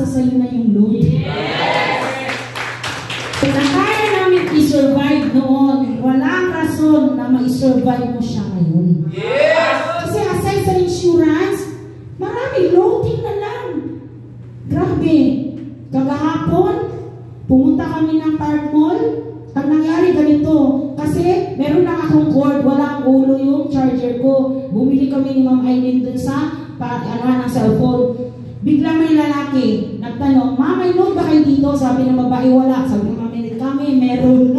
nasa sayo na yung load. Kung kaya namin i-survive noon, walang rason na ma-survive mo siya ngayon. Kasi aside sa insurance, marami, loading na lang. Grabe. Kagahapon, pumunta kami ng Park Mall. Ang nangyari ganito, kasi meron lang akong cord, walang ulo yung charger ko. Bumili kami ni Ma'am Aileen dun sa ng cellphone. Bigla may lalaki, nagtanong, "Ma, may load ba kayo dito?" Sabi ng babae, "Wala." Sabi ng mamilit kami, "Meron."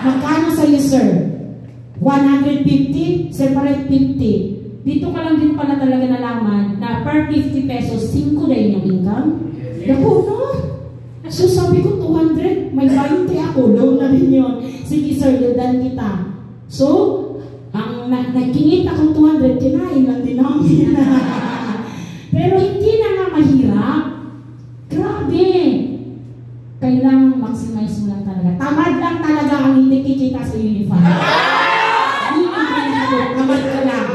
"Magkano sa'yo, sir?" 150, separate 50. Dito ka lang din pala talaga nalaman na per 50 pesos, 5 na yung income. Naku, no? So sabi ko, 200, may 20 ako, loan na rin yun. Sige sir, dodan kita. So, ang nakinita kong 200, kinain lang din namin. Pero hindi na nga mahirap. Grabe. Kailangan maximize mo lang talaga. Tamad lang talaga ang hindi kikita sa uniform. Tamad ka lang.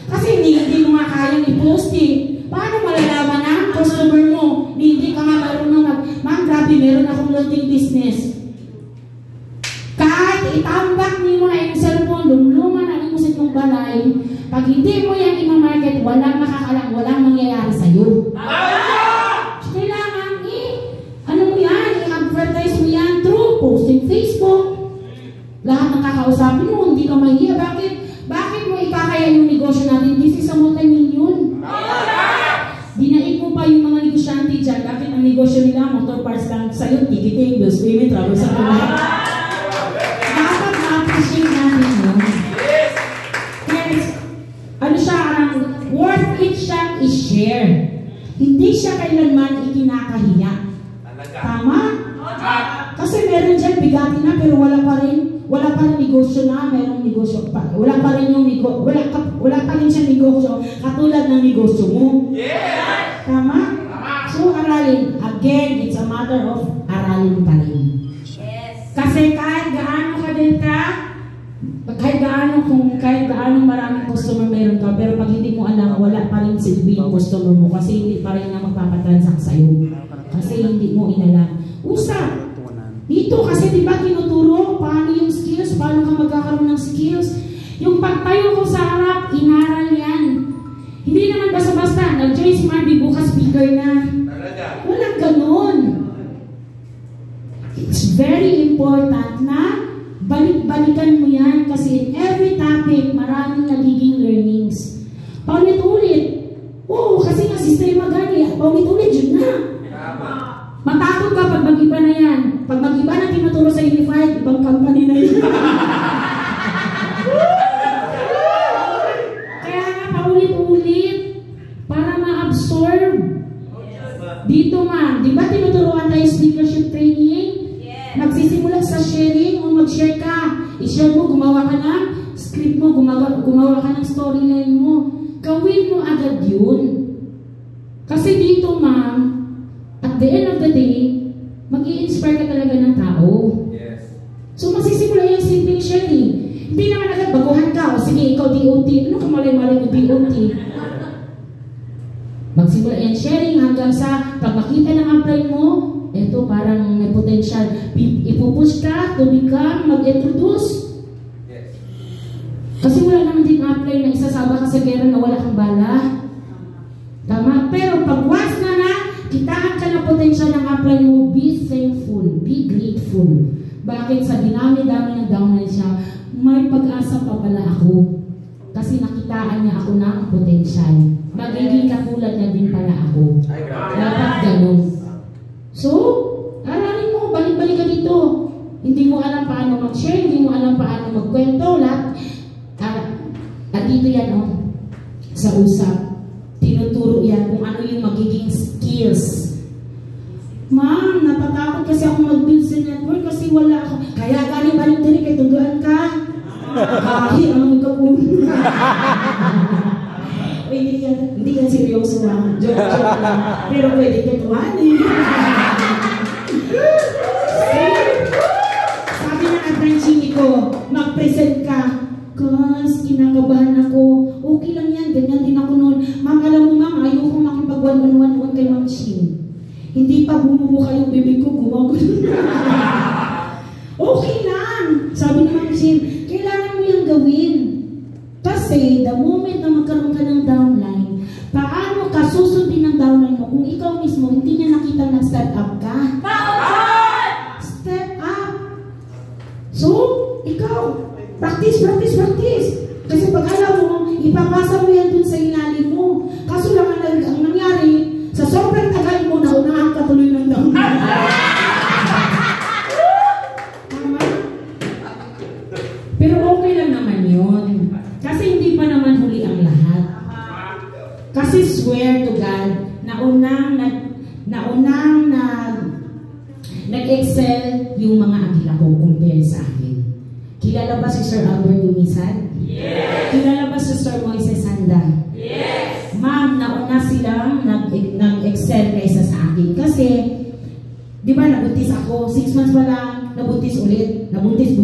Kasi hindi mo nga kayang i-post eh. Paano malalaman ang customer mo? Hindi ka nga marunong "Ma'am, grabe, meron akong loading business." Kahit itambak niyo na yung cellphone, lumluman na mo sa itong balay, pag hindi mo yan i-market, walang makakalang, walang mangyayari sa'yo. Kailangan ano mo yan, i-advertise mo yan through posting Facebook. Lahat ng kakausapin mo, hindi ka mahiya. Bakit mo ikakaya yung negosyo natin? This is a multi-million. Dinaig mo pa yung mga negosyante dyan. Bakit ang negosyo nila, motor parts lang sa'yo, ticketing, bills payment, travel sa kulay. Dapat ma-appreciate natin yun. Yes. Ano siya, worth it siyang i-share. Hindi siya kailanman ikinakahiya. Tama? Kasi meron dyan, bigati na, pero wala pa rin negosyo na, merong negosyo pa. Wala pa rin siya negosyo, katulad ng negosyo mo. Yes! Tama? So, aralin. Again, it's a matter of aralin pa rin. Yes. Kasi kahit gaano ka din ka, kahit gaano maraming customer meron ka, pero pag hindi mo alam, wala pa rin silbi yung customer mo kasi hindi pa rin na magpapatransact sa'yo. Kasi hindi mo inalam. Usap! Dito kasi diba tinuturo paano yung skills, paano ka magkakaroon ng skills. Yung pagtayo ko sa harap, inaral yan. Hindi naman basta-basta, nag-join si Marby, bukas speaker na. Walang ganun. It's very important na balik-balikan mo yan kasi in every topic, maraming nagiging learnings. Paulit-ulit. Oo, kasi nga sistema gani, paulit-ulit yun na. Matakot ka pag mag-iba na yan. Pag mag-iba na tinuturo sa Unified, ibang company na yun. Kaya nga paulit-ulit para ma-absorb. Dito ma'am, di ba tinuturuan tayo speakership training? Magsisimula sa sharing o mag-share ka. I-share mo, gumawa ka ng script mo, gumawa ka ng storyline mo. Gawin mo agad yun. Kasi dito ma'am, at the end of the day, mag-i-inspire ka talaga ng tao. Yes. So, magsisimula yung simple sharing. Hindi naman agad baguhan ka. O sige, ikaw DOT. Ano ka malay-malay ko DOT? Magsimula yung sharing hanggang sa pag makita ng apply mo, ito parang may potential. Ipupush ka, to become, mag-introduce. Yes. Kasi wala naman din apply na isasaba ka sa gera na wala kang bala. Tama? Pero pag once na kitaan ka na potential ng apply mo, be thankful, be grateful. Bakit? Sa dinami-dami ng downline siya, may pag-asa pa pala ako. Kasi nakitaan niya ako na ang potential. Magiging katulad niya din pala ako. Dapat ganun. So, aralin mo, balik-balik ka dito. Hindi mo alam paano mag-share, hindi mo alam paano magkwento, lahat. At dito yan, sa usap. Tinuturo yan kung ano yung magiging skills. Ma'am, natatakot kasi ako mag-build sa network kasi wala ako. Kaya galing balik din kay tunduan ka. Kahit ang magkapuno. Hindi yan seryoso lang. Joke lang. Pero pwede ka tuwali. Sabi ng apprentice ko, mag-present ka. Kasi kinakabahan ako. Okay lang yan, ganyan din ako noon. Ma'am, alam mo ma'am, ayoko makipag-one-on-one kay Ma'am Shin. Hindi pa bumubuka yung bibig ko, gumagulo na. Okay lang. Sabi ni Ma'am Jim, kailangan mo yung gawin. Kasi, the moment na magkaroon ka ng downline, paano ka susundin ng downline mo kung ikaw mismo hindi niya nakita nag-step up ka? Step up! So, ikaw, practice. Kasi pag alam mo, ipapasa mo yan dun sa ilalim mo. Kaso lang ang nangyari, sa sobrang tagal mo, naunahan ka tuloy ng downline. Tama? Pero okay lang naman yun. Kasi hindi pa naman huli ang lahat. Kasi swear to God, nag-excel yung mga agila ko compare sa akin. Kilala ba si Sir Albert Dumisan? Yes! Kilala ba si Sir Moises Sanda? Yes! Ma'am, nauna silang nag-excel kaysa sa akin. Kasi, di ba, nabuntis ako, 6 months pa lang, nabuntis ulit. Nabuntis,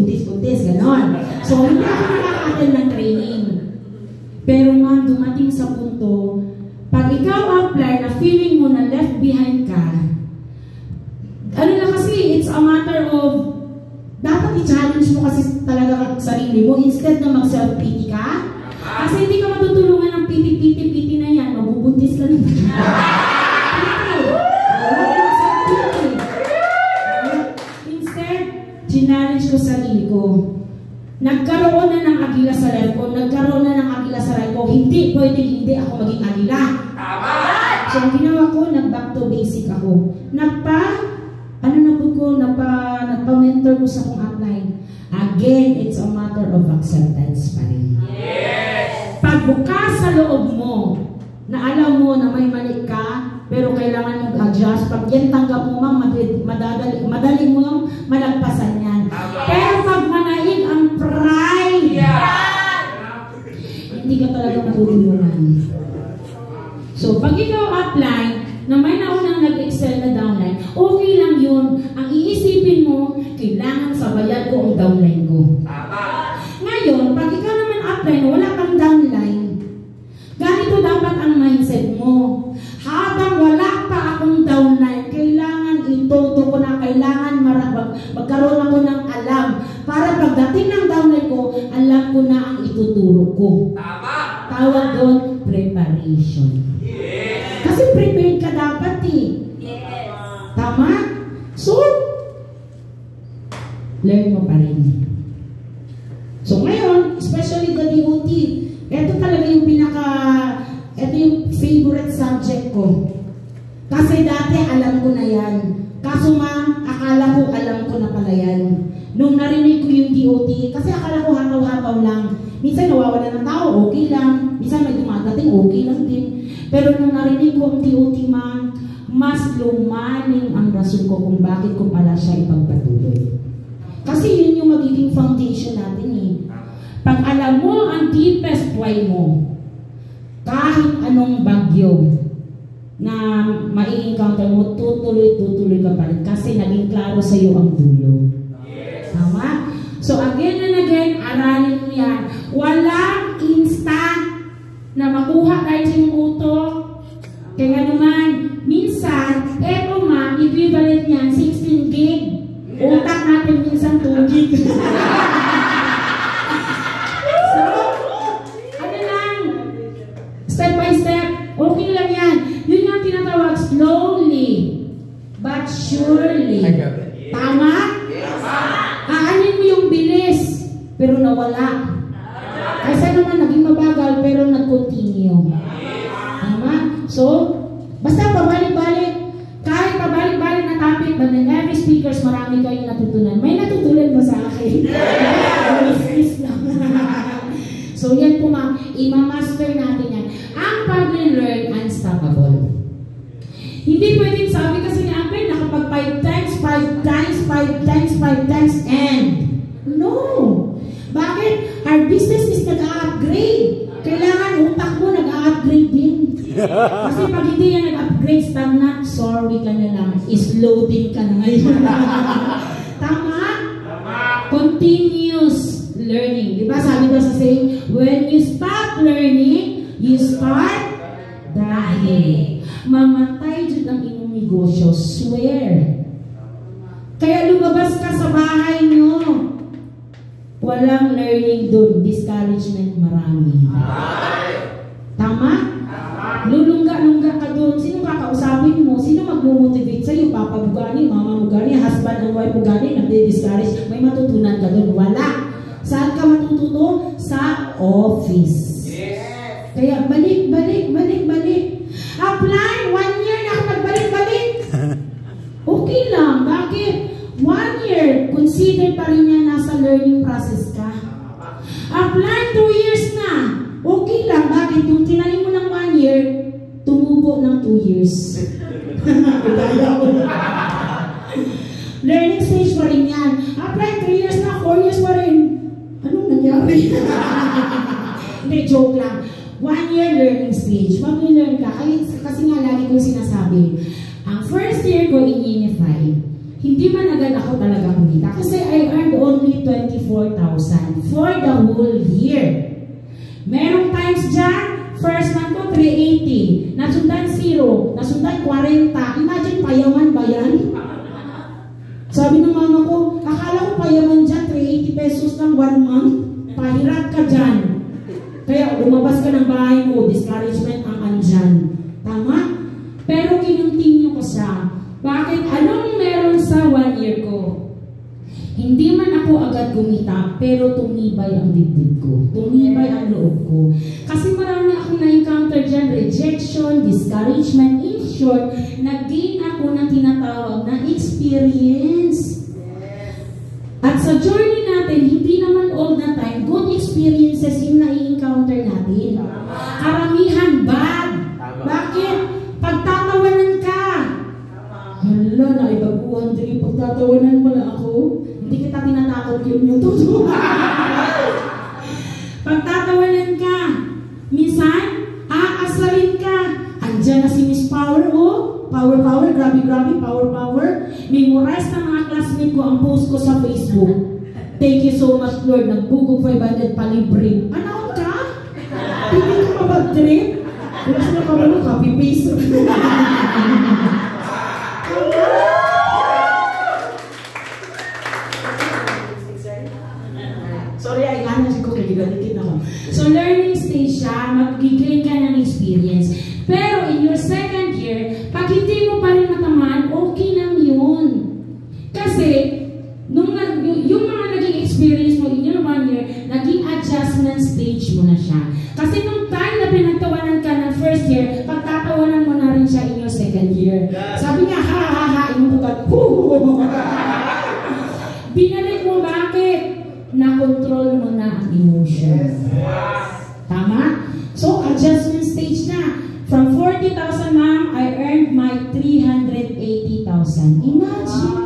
ganon. So, hindi ako nakaka-attend ng training. Pero ma'am, dumating sa punto, pag ikaw apply na feeling mo na left behind ka, ano na kasi, it's a matter of, dapat i-challenge mo kasi talaga sarili mo instead na mag-self-pity ka. Kasi hindi ka matutulungan ng piti na yan, mabubuntis ka na. Instead, challenge ko sarili ko. Nagkaroon na ng agila sa life ko, nagkaroon na ng agila sa life ko, hindi pwede ako maging agila. So, ang ginawa ko, nag-back to basic ako. Nagpa-mentor ko sa kong upline. Again, it's a matter of acceptance pa rin. Yes! Pagbukas sa loob mo, na alam mo na may mali ka, pero kailangan mag-adjust. Pag yan tanggap mo, madali mo yung malagpasan yan. Pero pag manaig ang pride, hindi ka talaga matutulungan. So, pag ikaw apply, na may naunang nag-excel na downline, okay lang yun. Ang iisipin mo, kailangan sabayan ko ang downline ko. Ngayon, pag ikaw naman apply na wala kang downline, ganito dapat ang mindset mo. Habang wala pa akong downline, kailangan itoto ko na, kailangan magkaroon ako ng alam. Para pagdating ng downline ko, alam ko na ang ituturo ko. Tawag doon, preparation. Kasi prepared ka dapat Yes. Tama? So, learn mo pa rin. So ngayon, especially the DOT, ito talaga yung ito yung favorite subject ko. Kasi dati alam ko na yan. Kaso ma'am, akala ko alam ko na pala yan. Nung narinig ko yung DOT, kasi akala ko hataw-hataw lang. Minsan nawawala ng tao, okay lang. Minsan may dumadating, okay lang din. Pero nung narinig ko ang DOT, ma'am, mas lumalim ang rason ko kung bakit ko pala siya ipagpatuloy. Kasi yun yung magiging foundation natin Pag alam mo ang deepest why mo, kahit anong bagyo na mai-encounter mo, tutuloy ka pa rin. Kasi naging klaro sa iyo ang dulo. Tama? So again and again, aralin mo yan. Walang instant na makuha tayo sa iyong utok. Kaya naman, minsan, eto ma'am, equivalent niyan, 16 gig. Utak natin minsan 2 gig. So, ano lang, step by step, okay lang yan. Yun yung tinatawag slowly, but surely. Tama? Aanin mo yung bilis, pero nawala. Kaysa naman naging mabagal, pero nag-continue. Tama? So, basta pabalik-balik, kahit pabalik-balik na topic, but in every speakers, marami kayong natutunan. May natutunan ba sa akin? So, yan po ma'am, imamaster natin yan. Ang pag-learn, unstoppable. Hindi pwedeng sabi kasi ni Apen, nakapag 5 times, and no! Bakit? Our business is nag-upgrade. Kailangan utak mo nag-upgrade din. Kasi pag hindi yan nag-upgrade, stagnant, sorry ka na lang. Is-loading ka na ngayon. Tama? Continuous learning. Diba sabi ko sa saying, when you stop learning, you start dying. Mamatay dyan ang imong negosyo. Swear. Kaya lumabas ka sa bahay nyo. Walang learning dun. Discouragement marami. Tama? Lulungga-lungga ka dun. Sino kakausapin mo? Sino magmo-motivate sa'yo? Papa mo gani, mama mo gani, husband and wife mo gani, nagdi-discourage. May matutunan ka dun. Wala. Saan ka matututo? Sa office. Yes. Kaya balik. Apply. 1 year na ako nagbalik-balik. Okay lang. Bakit? 1 year. Consider pa rin yan nasa learning process ka. Apply 2 years na. Okay lang. Bakit? Yung tinanim mo ng 1 year, tumubo ng 2 years. Learning stage pa rin yan. Apply 3 years na, 4 years pa rin. Anong nangyari? Hindi, joke lang. 1 year learning stage. Mag-learn ka. Kasi nga lagi kong sinasabi, ang first year ko in Unify, hindi man agad ako talaga kumita. Kasi I earned only 24,000 for the whole year. Merong times dyan, first month ko 380, nasundan 0, nasundan 40. Imagine, payaman ba yan? Sabi ng mama ko, akala ko payaman dyan, 380 pesos ng 1 month. Pahirap ka dyan. Kaya lumabas ka ng bahay mo, discouragement ang andyan. Tama? Pero kinuntinyo ko siya. Bakit? Anong meron sa 1 year ko? Hindi man ako agad gumita, pero tumibay ang dibdib ko. Tumibay ang loob ko. Kasi marami akong na-encounter dyan, rejection, discouragement. In short, nag-gain ako ng tinatawag na experience. At sa journey natin, hindi naman all the time, good experiences yung na-encounter natin. Karamihan bad. Bakit? Pagtatawanan ka. Hala, naibaguhan din yung pagtatawanan pala ako. Hindi kita tinatakot yung totoo. Pagtatawanan ka, minsan, aasarin ka. Andiyan na si Miss Power, oh. Power, grabe, power. Memorize ng mga classmate ko ang post ko sa Facebook. Thank you so much, Lord. Nagbugog 500 palibre. Ano ka? Hindi ka mabag-trip? Kung sila pa ba copy-paste? Sorry, ay gana si Cookie. Dikit ako. So, learning stage siya. Mag-gain ka ng experience. Pero in your second year, pag hindi mo pa rin matamaan, okay lang yun. Kasi, yung mga naging experience mo in your 1 year, naging adjustment stage mo na siya. Kasi nung time na pinagtawanan ka ng first year, pagtatawanan mo na rin siya in your second year. Sabi niya, ha, inutukat, binalik mo, bakit? Na-control mo na ang emotion. Tama? So, adjustment stage na. From 40,000, ma'am, I earned my 380,000. Imagine.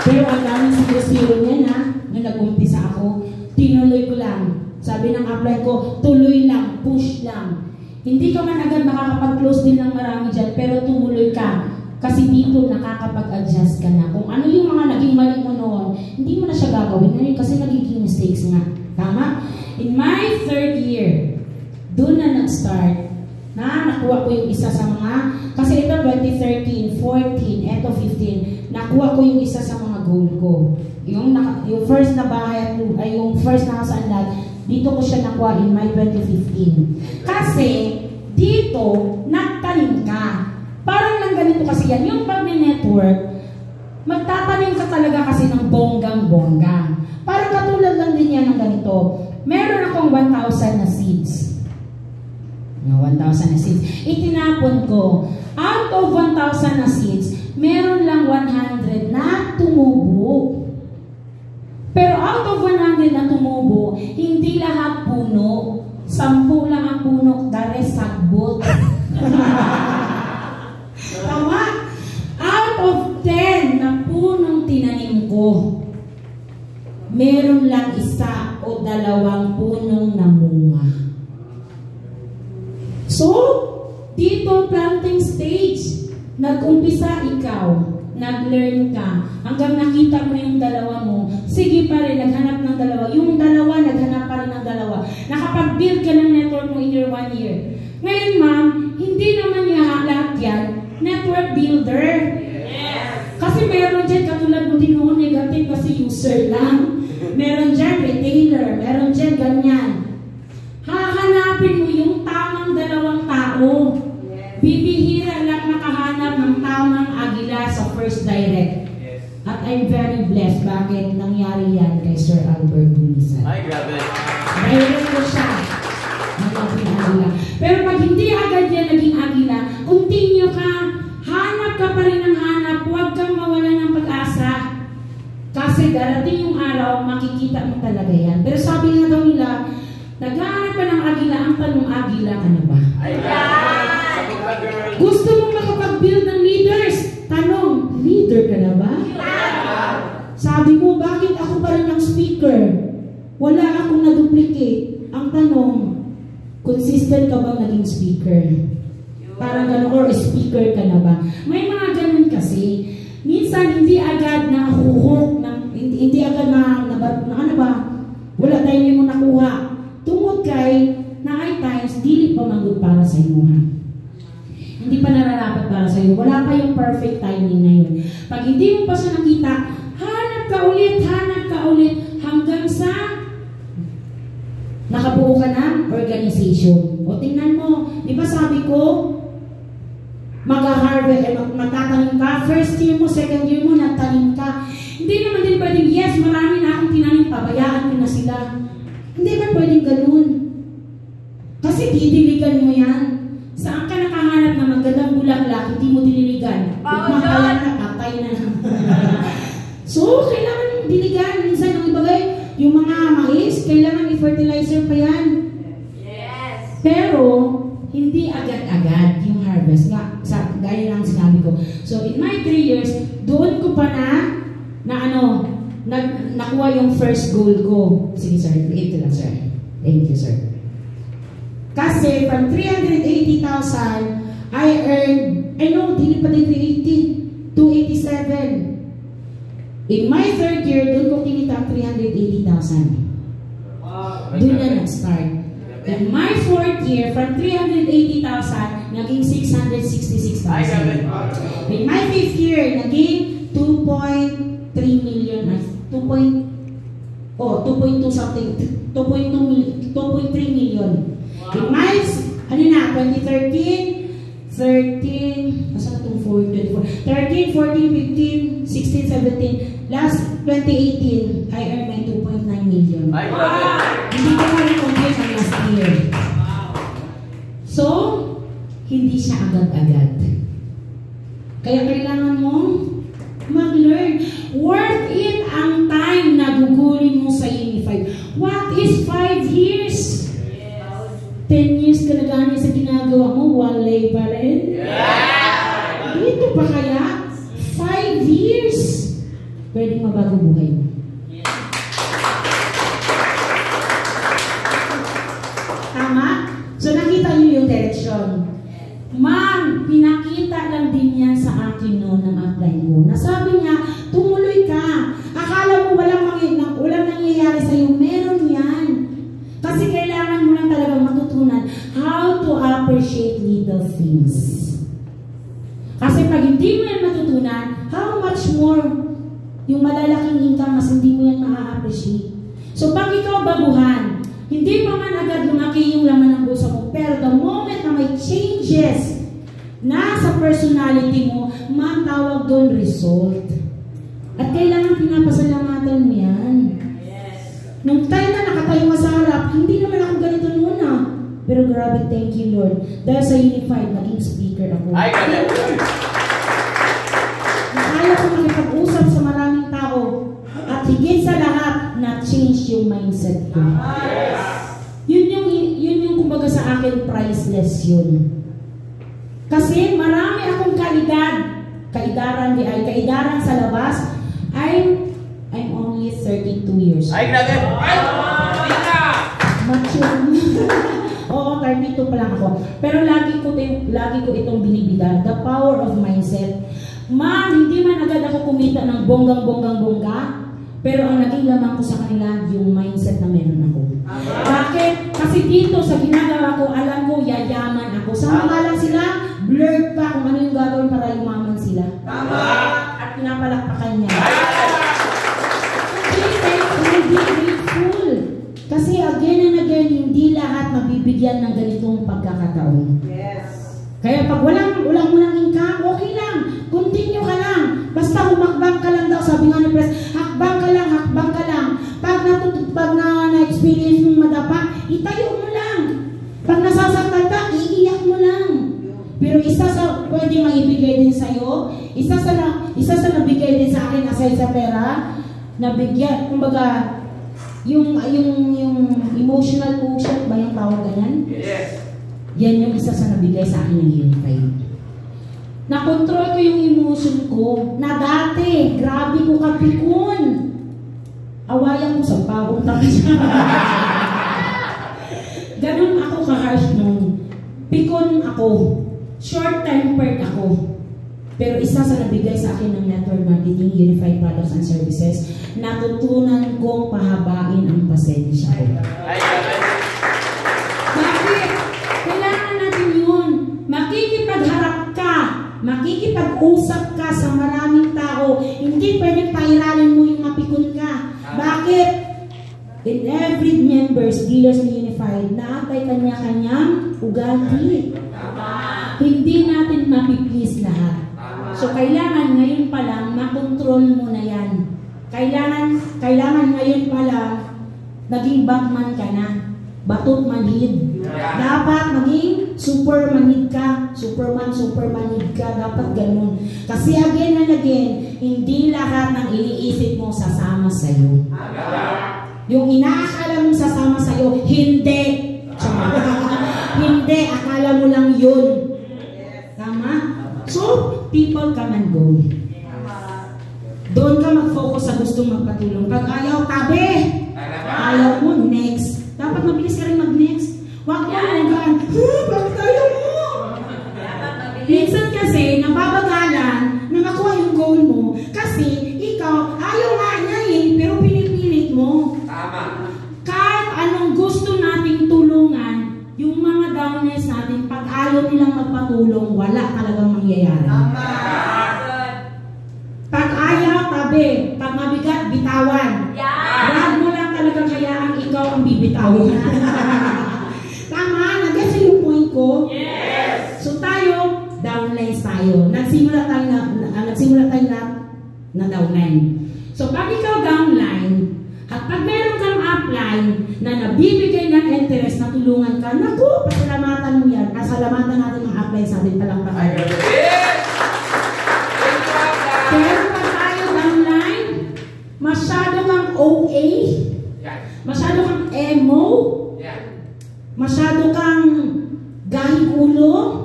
Pero ang daming siguro niyan, ha? Nung nag-umpisa ako, tinuloy ko lang. Sabi ng upline ko, tuloy lang, push lang. Hindi ka man agad makakapag-close din ng marami dyan, pero tumuloy ka. Kasi dito nakakapag-adjust ka na. Kung ano yung mga naging mali mo noon, hindi mo na siya gagawin ngayon kasi nagiging mistakes nga. Tama? In my third year, doon na nag-start na nakuha ko yung isa sa mga, kasi ito 2013, 14, eto 15, nakuha ko yung isa sa mga goal ko. Yung first na bahay, ay yung first na kasaanlad, dito ko siya nakuha in my 2015. Kasi, dito, nagtanim ka. Parang lang ganito kasi yan. Yung pag-network, magtatanim ka talaga kasi ng bonggang-bonggang. Parang katulad lang din yan ng ganito. Meron akong 1,000 na seeds. 1,000 na seeds. Itinapon ko. Out of 1,000 na seeds, meron lang 100 na tumubo. Pero out of 100 na tumubo, hindi lahat puno. 10 lang ang puno, dahil sagbot. Tama? Out of 10 na punong tinanim ko, meron lang 1 o 2 punong namunga. So, dito planting stage, nag-umpisa ikaw, nag-learn ka, hanggang nakita mo yung 2 mo, sige pa rin, naghanap ng 2, yung 2, naghanap pa rin ng 2, nakapag-build ka ng network mo in your 1 year. Ngayon, ma'am, hindi naman niya lahat yan network builder. Kasi meron dyan, katulad mo din noon, negative kasi user lang. Meron dyan, retailer. Meron dyan, ganyan. Hahanapin mo yung tamang dalawang tao. Bibihira lang makahanap ng tamang agila sa First Direct. At I'm very blessed. Bakit nangyari yan kay Sir Albert Bumisan? Ay, grabe. Direct ko siya. Naging agila. Pero pag hindi agad yan naging agila, continue ka. Hanap ka pa rin ng hanap. Huwag kang mawala ng pag-asa. Kasi darating yung araw, makikita mo talaga yan. Pero sabi nga daw nila, naghahanap ka ng agila, ang tanong, agila ka na ba? Gusto mo makapag-build ng leaders? Tanong, leader ka na ba? Sabi mo, bakit ako pa rin ng speaker? Wala akong na-duplicate. Ang tanong, consistent ka ba naging speaker? Parang gano'n, or speaker ka na ba? May mga ganun kasi. Minsan, hindi agad nahuhok, hindi agad na ano ba? Wala tayo mo nakuha. Tungod kay, na ay times, dili pa manggod para sa inyo, ha? Hindi pa nararapat para sa iyo. Wala pa yung perfect timing na yun. Pag hindi mo pa siya nakita, hanap ka ulit, hanggang sa nakabuo ka ng organization. O tingnan mo, di ba sabi ko, mag-harvest, magtatanim ka, first year mo, second year mo, nagtanim ka. Hindi naman din pwedeng, yes, marami na akong tinanim, pabayaan ko na sila. Hindi ba pwedeng ganun? Kasi didiligan mo yan. Saan ka nakahanap na magandang bulaklak, hindi mo diniligan? Magpapala na, patay na. So, kailangan diligan. Minsan, ang ibagay, yung mga mais, kailangan i-fertilizer pa yan. Yes. Pero, hindi agad-agad yung harvest. Gaya lang sinabi ko. So, in my 3 years, doon ko pa nakuha yung first goal ko. Sige, sir. Ito lang, sir. Thank you, sir. Kasi from 380,000, I earned, dili pa din 380, 287. In my third year, doon ko kinita ang 380,000. Doon na nag-start. In my fourth year, from 380,000, naging 666,000. In my fifth year, naging 2.3 million. 2.2 something. 2.3 million. In my, 2013, 13, 14, 15, 16, 17, last 2018, I earned my 2.9 million. Hindi ko na rin-compare sa last year. So, hindi siya agad-agad. Kaya kailangan mo mag-learn. Worth it ang time na gugulin mo sa Unified. What is 5 years? 10 years ka na gano'n sa ginagawa mo, walay pa rin? Dito pa kaya? 5 years? Pwedeng mabago buhay mo. Tama? So nakita niyo yung direction. Ma'am, pinakita lang din yan sa akin noon ng upline ko. Nasabi niya, tumuloy ka. Akala mo walang nangyayari sa'yo. Meron yan. Kasi kailangan mo lang talagang matutunan how to appreciate little things. Kasi pag hindi mo yan matutunan, how much more yung malalaking income mas hindi mo yan ma-appreciate. So pag ikaw baguhan, hindi pa man agad lumaki yung laman ng bulsa mo, pero the moment na may changes na sa personality mo, matawag doon result. At kailangan pinapasalamatan mo yan. Nung time na nakatayo ka sa harap, hindi naman ako ganito noon ah. Pero grabe, thank you Lord. Dahil sa Unified, naging speaker ako. Nakaya ko makipag-usap sa maraming tao. At higit sa lahat, na-change yung mindset ko. Yun yung kumbaga sa akin, priceless yun. Kasi marami akong kaidaran sa labas, I'm only 32 years old. Ay, grabe! Ay! Mature. Oo, 32 pa lang ako. Pero lagi ko itong binibida. The power of mindset. Ma'am, hindi man agad ako kumita ng bonggang-bonggang-bongga. Pero ang naging lamang ko sa kanila, yung mindset na meron ako. Bakit? Kasi dito sa ginagawa ko, alam ko, yayaman ako. Samantalang sila, blurred pa kung ano yung gagawin para yumaman sila. At pinapalakpakan niya. Hindi grateful. Kasi again and again, hindi lahat mabibigyan ng ganitong pagkakataon. Yes. Kaya pag walang mo ng income, okay lang. Continue ka lang. Basta humakbang ka lang daw. Sabi nga ni Pres, hakbang ka lang, hakbang ka lang. Pag na-experience mong madapa, itayo mo lang. Pag nasasaktan ka, iiyak mo lang. Pero isa sa pwede maibigay din sa'yo, isa sa nabigay din sa akin aside sa pera, nabigyan, kumbaga, yung emotional quotient ba yung tawag ganyan? Yes. Yan yung isa sa nabigay sa akin ng Unified. Nakontrol ko yung emotion ko na dati, grabe ko kapikon. Awayan ko sa pawong siya. Ganun ako ka-harsh nung. Pikon ako. Short-tempered ako. Pero isa sa nabigay sa akin ng network marketing, Unified Products and Services, natutunan kong pahabain ang pasensya ko. Bakit? Kailangan natin yun. Makikipagharap ka. Makikipag-usap ka sa maraming tao. Hindi pwedeng pairalin mo yung mapikon ka. Bakit? In every members, dealers ng Unified, naatay kanya-kanyang ugali. Hindi natin mapiplease lahat. So, kailangan ngayon pa lang, makontrol mo na yan. Kailangan ngayon pa lang, naging Batman ka na. Batot manhid. Dapat maging supermanid ka. Supermanid ka. Dapat ganun. Kasi again and again, hindi lahat ng iniisip mo sasama sa'yo. Yung inaakala mong sasama sa'yo, hindi. Hindi. Akala mo lang yun. Tama? So, people come and go. Doon ka mag-focus sa gustong magpatulong. Pag ayaw, tabi. Ayaw mo, next. Dapat mabilis ka rin mag-next. Huwag mo hanggang, bakit ayaw mo? Minsan kasi, nababagalan na makuha yung goal mo. Kasi, ikaw, ayaw nga niya pero pinipilit mo. Kahit anong gusto nating tulungan, yung mga downers natin, pag ayaw nilang magpatulong, wala talagang mangyayari. Pag ayaw, tabi. Pag mabigat, bitawan. Huwag mo lang talagang hayaan ikaw ang bibitawan. Tama? Nag-gets yung point ko? Yes! So tayo, downlines tayo. Nagsimula tayo na downline. So pag ikaw downline, at pag meron kang upline na nabibigay ng interest na tulungan ka, naku, pasalamatan mo yan. Pasalamatan natin ang upline sa atin palang pakay. Pero pag tayo downline, masyado kang OA, masyado kang emo, masyado kang gahing ulo,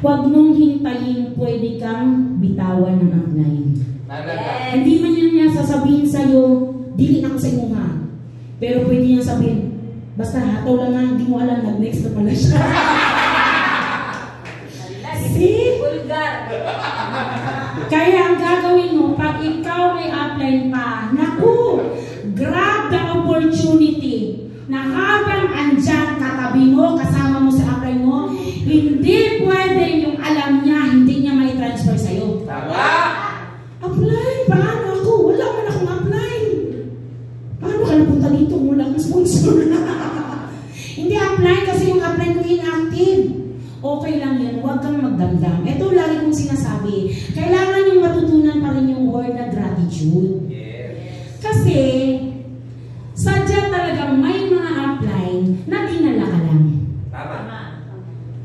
huwag mong hintayin, pwede kang bitawan ng upline. Hindi man niya sasabihin sa'yo, dili na ko sa inyo ha. Pero pwede niya sabihin, basta hataw lang nga, hindi mo alam, nag-next na pala siya. See? Kaya ang gagawin mo, pag ikaw ay upline pa, naku, grab the opportunity na habang andyan katabi mo, kasama mo sa upline mo, hindi pwede yung alam niya, hindi niya may transfer sa'yo. Upline, paano ako? Wala man akong upline. Paano ka napunta dito? Wala akong sponsor. Hindi upline kasi yung upline ko inactive. Okay lang yan, huwag kang magdamdam. Ito lagi kong sinasabi, kailangan yung matutunan pa rin yung word na gratitude. Kasi, sadya talagang may mga upline na dinala ka lang.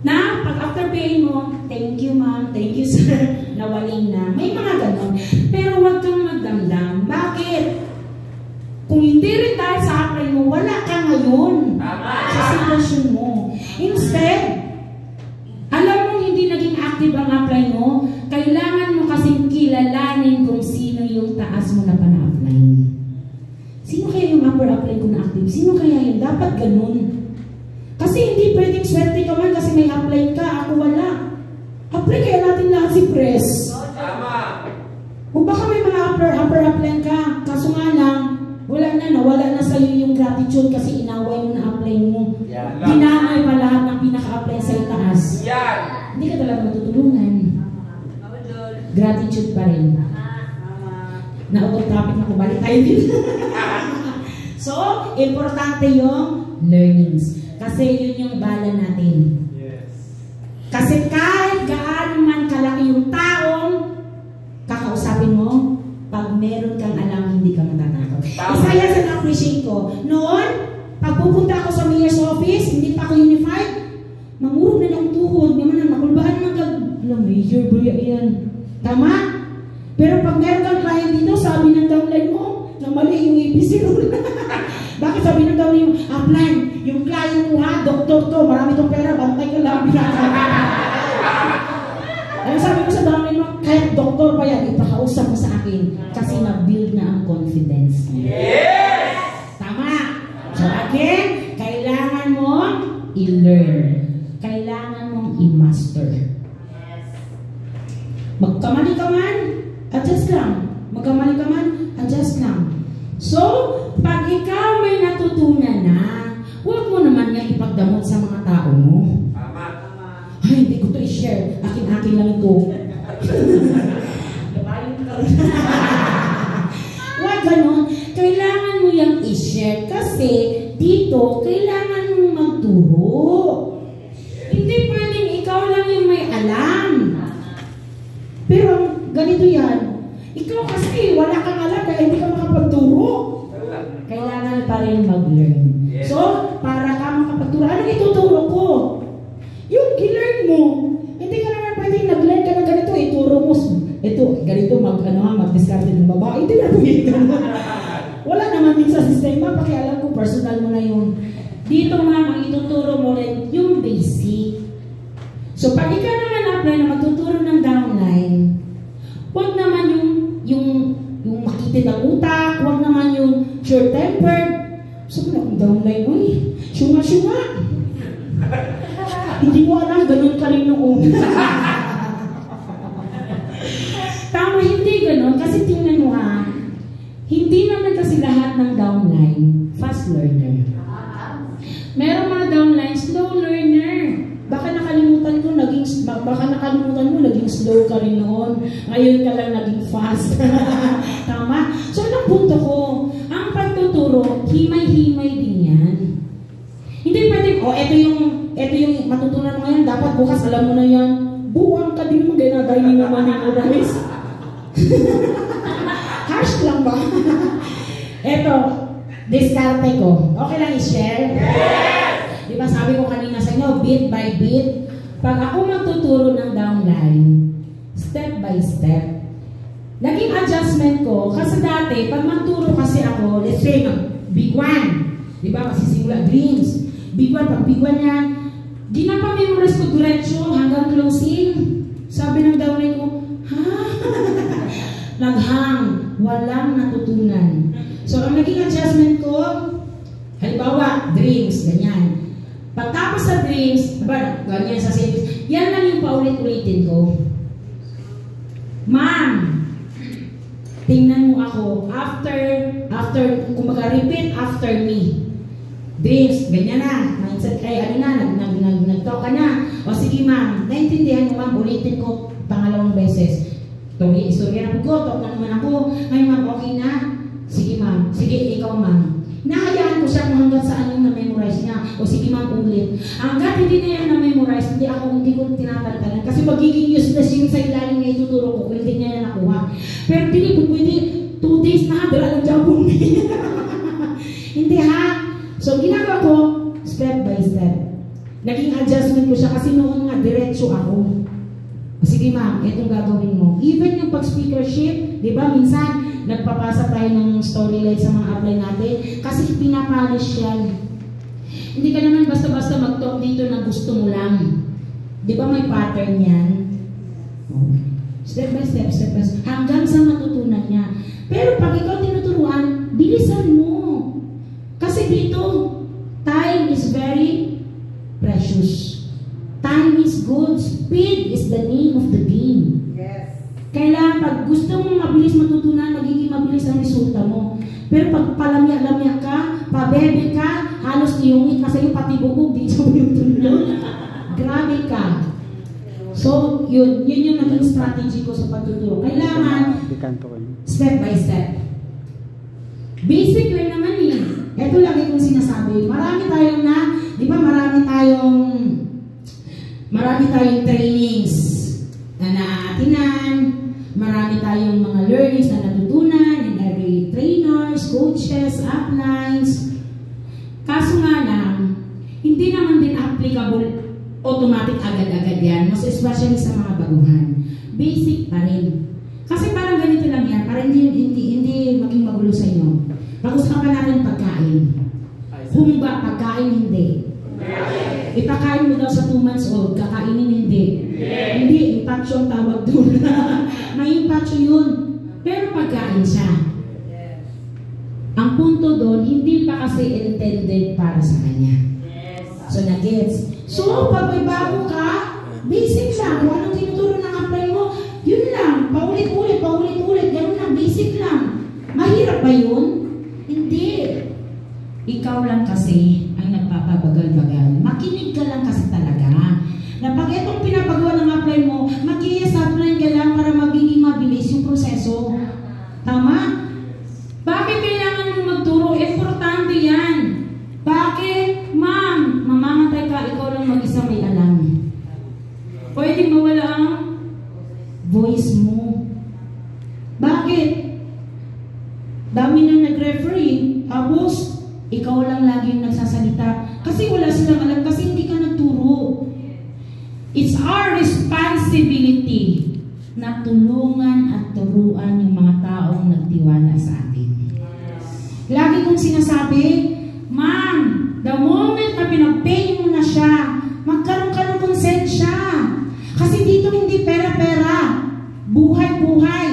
Na, pag after paying mo, thank you ma'am, thank you sir, nawaling na. May mga ganon. Pero huwag kang magdamdam. Bakit? Kung hindi rin dahil sa upline mo, wala ka ngayon sa sitwasyon mo. Instead, alam mo hindi naging active ang upline mo, kailangan mo kasing kilalanin kung sino yung taas mo na pana-upline. Sino kaya yung upper upline ko na active? Sino kaya yun? Dapat ganun. Kasi hindi pwedeng swerte ka man kasi may upline ka, ako wala. Apply kaya natin lahat si Press. O baka may mga upper upline ka, kaso gratitude kasi inaway mo na apply mo. Yan. Dinamay pa lahat ng pinaka-apply sa itaas. Yan. Hindi ka talaga matutulungan. Gratitude pa rin. Na-out topic na kubalik tayo din. So, importante yung learnings. Kasi yun yung bala natin. Kasi kahit gaano man kalaki yung taong kakausapin mo, pag meron kang alam, hindi ka matatakot. Isa yan sa na-appreciate ko. Noon, pag pupunta ako sa mayor's office, hindi pa ako unified, mamurog na ng tuhod, naman na makulbahan alam, major ba yan? Tama? Pero pag meron kang client dito, sabi ng downline mo, na mali yung ABC rule. Bakit sabi ng downline mo, upline, yung client mo ha, doktor to, marami tong pera, bantay ka lang. Ano sabi ko sa downline mo, kahit doktor pa yan, ipakausap mo sa akin kasi na-build na ang confidence. Yes! Tama? So again, kailangan mong i-learn. Kailangan mong i-master. Magkamali ka man, adjust lang. Magkamali ka man, adjust lang. So, pag ikaw may natutunan na, huwag mo naman niya ipagdamot sa mga tao mo. Tama. Ay, hindi ko ito i-share. Akin-akin lang ito. Huwag ganun. Kailangan mo yung i-share kasi dito, kailangan mong magturo. Hindi pwedeng ikaw lang yung may alam. Pero ganito yan. Ikaw kasi wala kang alam kaya hindi ka makapagturo. Kailangan pa rin mag-learn. So, para ka makapagturo, anong ituturo ko? Yung gi-learn mo. Hindi ka naman pwedeng nag-learn ka na ganito, ituro mo. Ito, ganito mag-discard ng babae. Hindi na pwede. Wala naman din sa sistema, pakialam ko, personal mo na yun. Dito ang ituturo mo rin yung basic. So, pag ikaw naman apply na magtuturo ng downline, huwag naman yung makitid ang utak, huwag naman yung short-tempered. So, kung downline mo syunga-syunga. Hindi mo alam, ganun ka rin noon. Tama, hindi ganun. Kasi tingnan mo ha, hindi naman kasi lahat ng downline fast learner. Meron mga downline slow learner. Baka nakalimutan mo, naging slow ka rin noon. Ngayon ka lang naging fast. Tama? So, anong punto ko? Ang pagtuturo, himay-himay din yan. Hindi pwede, ito yung matutunan mo ngayon, dapat bukas alam mo na yan. Buwang ka din mo, ginagay mo memorize. Harsh lang ba? Ito, diskarte ko. Okay lang i-share? Yes! Di ba sabi ko kanina sa inyo, bit by bit, pag ako magtuturo ng downline, step by step, naging adjustment ko, kasi dati, pag magturo kasi ako, let's say, big one, di ba, masisimula, dreams, big one, pag big one yan, di na pa-memorize ko diretso hanggang closing. Sabi ng downline ko, ha? Naghang, walang natutunan. So, ang naging adjustment ko, halimbawa, dreams, ganyan. Pagtapos sa dreams, ganyan sa service, yan lang yung paulit-ulitin ko. Ma'am, tingnan mo ako, after, kumbaga, repeat after me. Dreams, ganyan na, mindset, nag-talk ka na. O sige ma'am, naintindihan mo ma'am, ulitin ko pangalawang beses. Istorya na po, talk na naman ako. Ngayon ma'am, okay na? Sige ma'am, sige ikaw ma'am. Nahayaan ko siya kung hanggang saan yung na-memorize niya. O sige ma'am, ulit. Hanggang hindi na yan na-memorize, hindi ko tinatantalan. Kasi magiging useless yung sa ilalim na ituturo ko kung hindi niya yan nakuha. Pero hindi ko pwede, 2 days na, dala ng jabong. Hindi ha? So, ginagawa ko, step by step. Naging adjustment ko siya kasi noon nga, diretso ako. Sige ma'am, itong gagawin mo. Even yung pag-speakership, di ba, minsan, nagpapasa tayo ng storyline sa mga apply natin kasi pinapolish yan. Hindi ka naman basta-basta mag-talk dito na gusto mo lang. Di ba may pattern yan? Step by step, step by step, hanggang sa matutunan niya. Pero pag ikaw tinuturuan, bilisan mo. Kasi dito, time is very precious. Time is good. Speed is the name of the game. Yes. Kailangan pag gusto mong mabilis matutunan, magiging mabilis ang resulta mo. Pero pag palamya-lamya ka, pabebe ka, halos niyungit ka sa'yo, pati bubog, di sa yung tulog. Grabe ka. So, yun yung naging strategy ko sa pagtuturo. Kailangan, step by step. Basic lang naman eh. Ito lagi kong sinasabi. Marami tayong trainings na naaatinan, marami tayong mga learnings na natutunan in every trainers, coaches, uplines. Kaso nga lang, hindi naman din applicable automatic agad-agad yan, mas especially sa mga baguhan. Basic pa rin. Kasi parang ganito lang yan, para hindi maging magulo sa inyo. Pag-usapan natin pagkain. Humba, pagkain hindi. Ipakain mo daw sa 2 months old, kakainin hindi. Hindi, impatyo ang tawag doon. May impatyo yun. Pero pagkain siya. Ang punto doon, hindi pa kasi intended para sa kanya. So, na-gets. So, pag may bago ka, basic lang. Kung anong tinuturo ng apply mo, yun lang. Paulit-ulit, ganun lang. Basic lang. Mahirap ba yun? Hindi. Ikaw lang kasi ang nagpapabagal-bagal. Makinig ka lang kasi talaga. Na pag itong pinapagawa ng apply mo, mag-i-yes apply ka lang para magiging mabilis yung proseso. Tama? Bakit kailangan mong magturo? Importante yan. Bakit? Ma'am, mamamatay ka, ikaw lang mag-isa may alam. Pwede mawala ang voice mo. Bakit? Dami na nag-referee, tapos ikaw lang laging nagsasalita. Kasi wala silang alam, kasi hindi ka nagturo. It's our responsibility na tulungan at turuan yung mga taong nagtiwala sa atin. Lagi kong sinasabi, ma'am, the moment na pinag-pay mo na siya, magkaroon ka ng konsensya. Kasi dito hindi pera-pera. Buhay-buhay.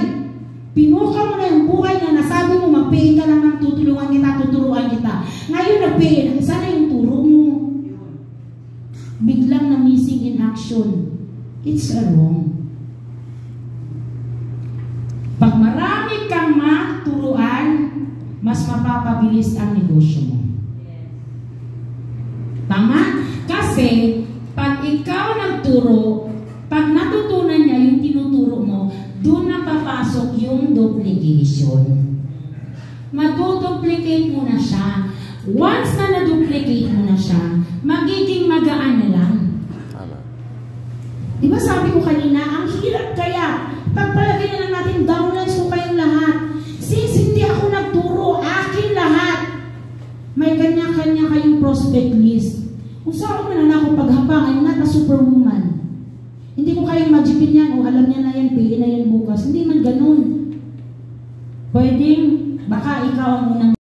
Pinuka mo na yung buhay na nasabi mo, mag-pay ka lang ng tutulungan kita, tuturuan kita. Ngayon nag-pay na, sana yung turo mo. Biglang na missing in action. It's a wrong. Pag marami kang maturuan, mas mapapabilis ang negosyo mo. Tama? Kasi, pag ikaw nagturo, pag natutunan niya yung tinuturo mo, doon na papasok yung duplication. Maduduplicate mo na siya. Once na na-duplicate mo na siya, magiging magaan na lang. Diba sabi ko kanina, ang hirap kaya. Pagpalagay na lang natin, downlines ko kayong lahat. Since hindi ako nagturo, akin lahat. May kanya-kanya kayong prospect list. Kung saan man na ako paghapang, I'm not a superwoman. Hindi ko kayang magipin yan, o alam niya na yan, pili na yan bukas. Hindi man ganun. Pwedeng, baka ikaw ang unang